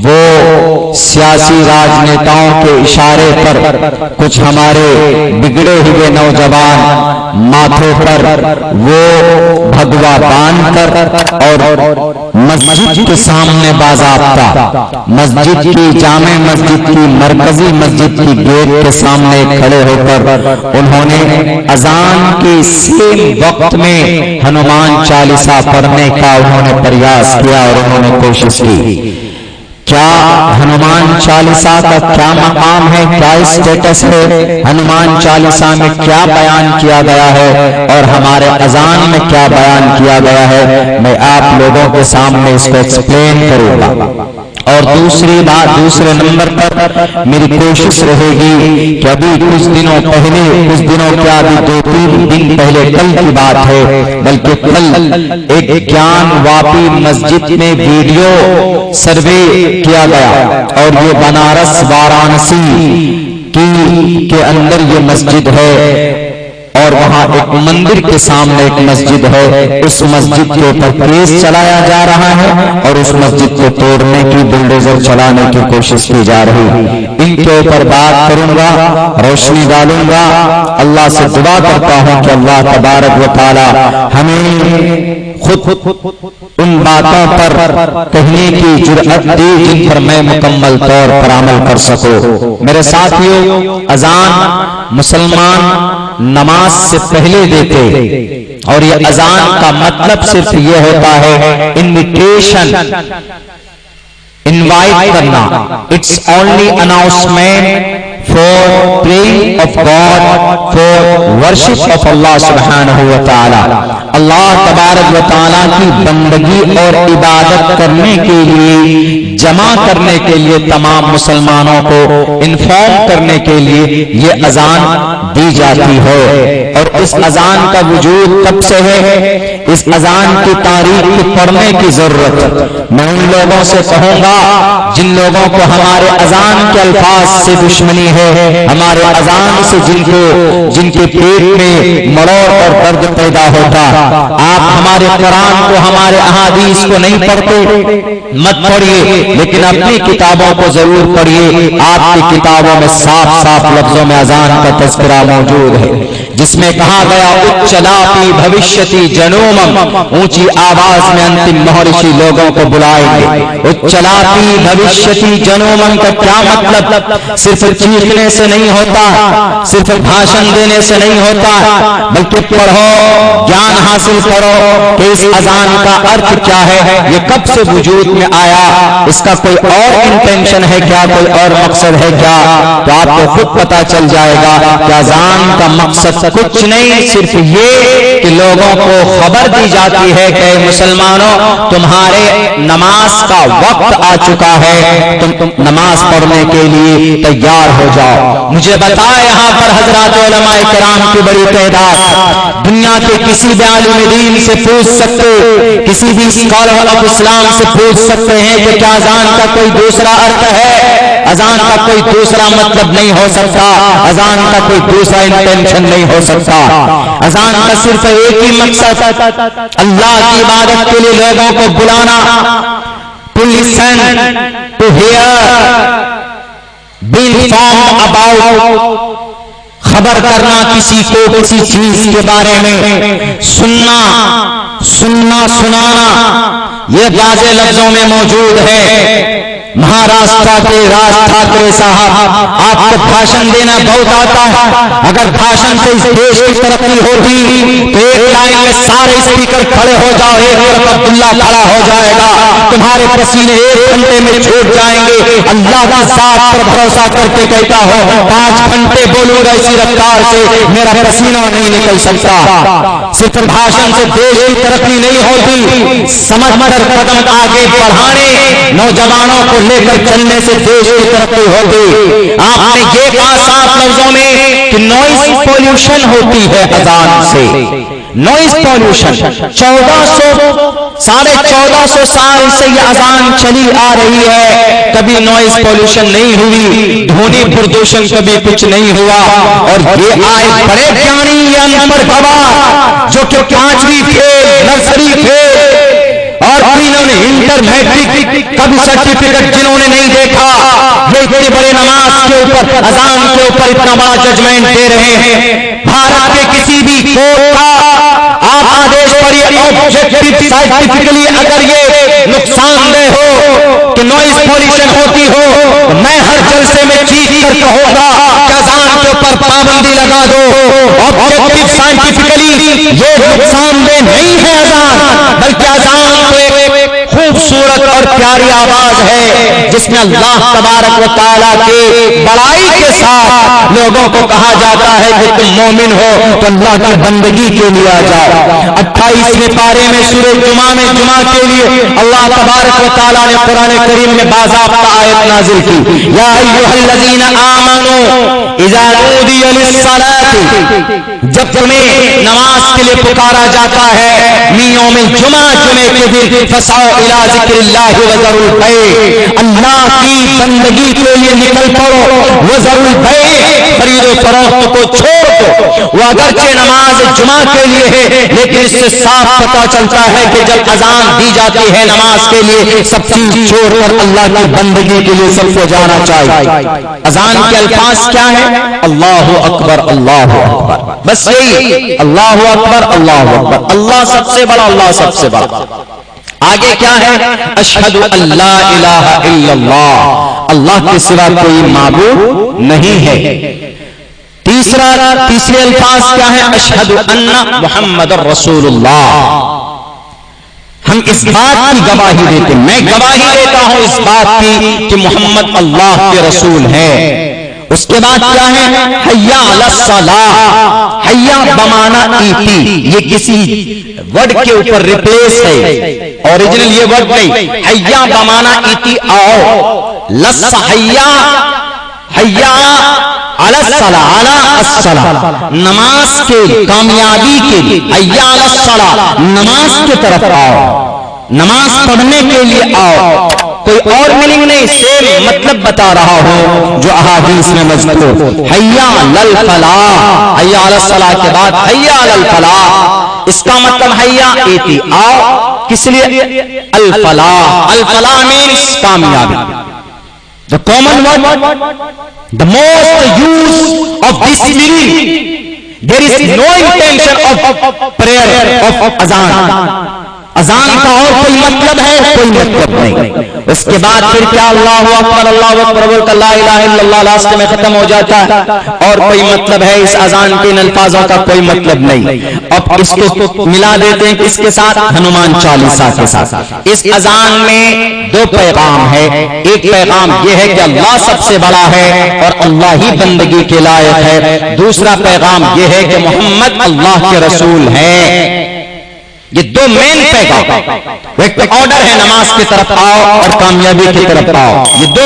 وہ سیاسی راجنیتاؤں کے اشارے پر کچھ ہمارے بگڑے ہوئے نوجوان ماتھوں پر وہ بھگوا باندھ کر اور مسجد کے سامنے باضابطہ مسجد کی جامع مسجد کی مرکزی مسجد کی گیٹ کے سامنے کھڑے ہو کر انہوں نے اذان کی سیم وقت میں ہنومان چالیسا پڑھنے کا انہوں نے پریاس کیا اور انہوں نے کوشش کی۔ کیا ہنومان چالیسا کا کیا مقام ہے، کیا اسٹیٹس ہے، ہنومان چالیسا میں کیا بیان کیا گیا ہے اور ہمارے اذان میں کیا بیان کیا گیا ہے، میں آپ لوگوں کے سامنے اس کو ایکسپلین کروں گا۔ اور دوسری بات، دوسرے نمبر پر میری کوشش رہے گی کہ ابھی کچھ دنوں کیا ابھی 2-3 دن پہلے کل کی بات ہے، بلکہ کل ایک گیان واپی مسجد میں ویڈیو سروے کیا گیا اور یہ بنارس وارانسی کے اندر یہ مسجد ہے اور وہاں ایک مندر کے سامنے ایک مسجد ہے، اس مسجد کے اوپر کیس چلایا جا رہا ہے اور اس مسجد کو توڑنے کی بلڈوزر چلانے کی کوشش کی جا رہی ہے۔ ان کے اوپر بات کروں گا، روشنی ڈالوں گا، اللہ سے دعا کرتا ہوں کہ اللہ تبارک و تعالی ہمیں خود ان باتوں پر کہنے کی جرأت دی جن پر میں مکمل طور پر عمل کر سکوں۔ میرے ساتھیوں، اذان مسلمان نماز سے پہلے دیتے اور یہ اذان کا مطلب صرف یہ ہوتا ہے انویٹیشن، انوائٹ کرنا، it's only announcement for praying of God, for worship of Allah subhanahu wa ta'ala۔ اللہ تبارک و تعالیٰ کی بندگی اور عبادت کرنے کے لیے، جمع کرنے کے لیے، تمام مسلمانوں کو انفارم کرنے کے لیے یہ اذان دی جاتی ہے۔ اور اس اذان کا وجود کب سے ہے، اس اذان کی تاریخ کو پڑھنے کی ضرورت میں ان لوگوں سے کہوں گا جن لوگوں کو ہمارے اذان کے الفاظ سے دشمنی ہے، ہمارے اذان سے جن کے پیٹ میں مڑوڑ اور درد پیدا ہوتا، آپ ہمارے قرآن کو، ہمارے احادیث کو نہیں پڑھتے، مت پڑھیے، لیکن اپنی کتابوں کو ضرور پڑھیے۔ آپ کی کتابوں میں صاف صاف لفظوں میں اذان کا تذکرہ موجود ہے، جس میں کہا گیا اچلاپی بھوشیتی جنومم، اونچی آواز میں انتم مہرشی لوگوں کو بلائیں گے۔ اچلاپی بھوشیتی جنومم کا کیا مطلب؟ صرف چیخنے سے نہیں ہوتا، صرف بھاشن دینے سے نہیں ہوتا، بلکہ پڑھو، گیان حاصل کرو کہ اس اذان کا ارتھ کیا ہے، یہ کب سے وجود میں آیا، اس کا کوئی اور انٹینشن ہے کیا، کوئی اور مقصد ہے کیا، تو آپ کو خود پتا چل جائے گا کہ اذان کا مقصد کچھ نہیں، صرف یہ کہ لوگوں کو خبر دی جاتی ہے کہ مسلمانوں تمہارے نماز کا وقت آ چکا ہے، تم نماز پڑھنے کے لیے تیار ہو جاؤ۔ مجھے بتائے یہاں پر حضرات علماء کرام کی بڑی تعداد، دنیا کے کسی بھی عالم دین سے پوچھ سکتے، کسی بھی اسکالر آف اسلام سے پوچھ سکتے ہیں کہ کیا اذان کا کوئی دوسرا ارتھ ہے، اذان کا کوئی دوسرا مطلب نہیں ہو سکتا، اذان کا کوئی دوسرا انٹینشن نہیں ہو سکتا۔ اذان کا صرف ایک ہی مقصد اللہ کی عبادت کے لیے لوگوں کو بلانا، to listen, to hear, be informed about، خبر کرنا کسی کو کسی چیز کے بارے میں، سننا سنانا، یہ واضح لفظوں میں موجود ہے۔ مہاراشٹر کے راج ٹھاکرے صاحب، آپ کو بھاشن دینا بہت آتا ہے، اگر بھاشن سے اس دیش کی ترقی ہوتی تو ایک لائن میں سارے اسپیکر کھڑے ہو جاؤ، ایک طرف عبداللہ کھڑا ہو جائے گا، تمہارے پسینے 1 گھنٹے میں چھوٹ جائیں گے۔ اللہ کی ذات پر بھروسہ کر کے کہتا ہوں 5 گھنٹے بولوں گا اسی رفتار سے، میرا پسینہ نہیں نکل سکتا۔ صرف بھاشن سے دیش کی ترقی نہیں ہوتی، سمجھ کر قدم آگے بڑھانے، نوجوانوں کو لے کر چلنے سے دیش کی ترقی ہوتی۔ آپ نے یہ کہا صاف لفظوں میں کہ نوائز پولوشن ہوتی ہے اذان سے، نوائز پولوشن 1400 سال سے یہ اذان چلی آ رہی ہے، کبھی نوائز پولوشن نہیں ہوئی، دھونی پردوشن کبھی کچھ نہیں ہوا۔ اور یہ آئے بڑے جانی یا انپڑھ گواہ جو کہ 5ویں فیل، نرسری فیل اور انہوں نے انٹر میٹرک کا بھی سرٹیفکیٹ جنہوں نے نہیں دیکھا، یہ اتنے بڑے نماز کے اوپر، اذان کے اوپر اتنا بڑا ججمنٹ دے رہے ہیں۔ بھارت کے کسی بھی کورٹ کا آپ آدیش پڑھیے، آبجیکٹو سائنٹیفکلی اگر یہ نقصان دہ ہو کہ نوائز پولیوشن ہوتی ہو، میں ہر جلسے میں چیخ کر کہوں گا کہ اذان کے اوپر پابندی لگا دو۔ آبجیکٹو سائنٹیفکلی یہ نقصان دہ نہیں ہے اذان، بلکہ اذان تو ایک خوبصورت اور پیاری آواز ہے جس میں اللہ تبارک و تعالیٰ کے بڑائی کے ساتھ لوگوں کو کہا جاتا ہے کہ تم مومن ہو تو اللہ کی بندگی کے لیے آ جاؤ۔ 28ویں پارے میں سورہ جمعہ میں جمعہ کے لیے اللہ تبارک و تعالیٰ نے قرآن کریم میں باضابطہ آیت نازل کی، یا ایھا الذین آمنوا اذا نودی للصلاۃ، جب تمہیں نماز کے لیے پکارا جاتا ہے من یوم الجمعہ، جمعے کے دن، فسعوا الی ذکر اللہ وذروا البیع، اللہ کی بندگی کے لیے نکل پڑو، وذروا البیع، خرید و فروخت کو چھوڑ دو۔ وہ اگرچہ نماز جمعہ کے لیے ہے لیکن اس سے صاف پتہ چلتا ہے کہ جب اذان دی جاتی ہے نماز کے لیے، سب چیز چھوڑ کر اللہ کی بندگی کے لیے سب کو جانا چاہیے۔ اذان کے الفاظ کیا ہیں؟ اللہ اکبر، اللہ اکبر، بس یہی، اللہ اکبر، اللہ اکبر، اللہ سب سے بڑا، اللہ سب سے بڑا۔ آگے کیا ہے؟ اشہد ان لا الہ الا اللہ، اللہ کے سوا کوئی معبود نہیں ہے۔ تیسرے الفاظ کیا ہے؟ اشہد ان محمد رسول اللہ، ہم اس بات کی گواہی دیتے، میں گواہی دیتا ہوں اس بات کی کہ محمد اللہ کے رسول ہے۔ اس کے بعد کیا ہے؟ حیا علی الصلاۃ، حیا بمانا ایتی، یہ کسی ورڈ کے اوپر ریپلیس ہے، اوریجنل یہ ورڈ نہیں، حیا بمانا ایتی، آؤ، لس حیا، حیا علی الصلاۃ، علی الصلاۃ، نماز کے کامیابی کے لیے، حیا علی الصلاۃ، نماز کی طرف آؤ، نماز پڑھنے کے لیے آؤ۔ کوئی اور میننگ نہیں، سیم مطلب بتا رہا ہوں جو احادیث میں مذکور، حیا علی الفلاح، حیا علی الصلاۃ کے بعد حیا علی الفلاح، اس کا مطلب حیا ایتی، آؤ، کس لیے؟ الفلاح، الفلاح مینس کامیابی۔ The common word, the most use of this meaning, there is no intention of prayer, of azan. اذان کا اور کوئی مطلب ہے؟ کوئی مطلب نہیں۔ اس کے بعد پھر کیا؟ اللہ اکبر، اللہ اکبر بول کر لا الہ الا اللہ لاسٹ میں ختم ہو جاتا ہے، اور کوئی مطلب ہے اس اذان کے ان الفاظوں کا کوئی مطلب نہیں۔ اب اس کو ملا دیتے ہیں کس کے ساتھ؟ ہنومان چالیسا کے ساتھ۔ اس اذان میں دو پیغام ہے، ایک پیغام یہ ہے کہ اللہ سب سے بڑا ہے اور اللہ ہی بندگی کے لائق ہے، دوسرا پیغام یہ ہے کہ محمد اللہ کے رسول ہے۔ یہ دو مین پیغام، ایک آرڈر ہے نماز کی طرف آؤ اور کامیابی کی طرف آؤ، یہ دو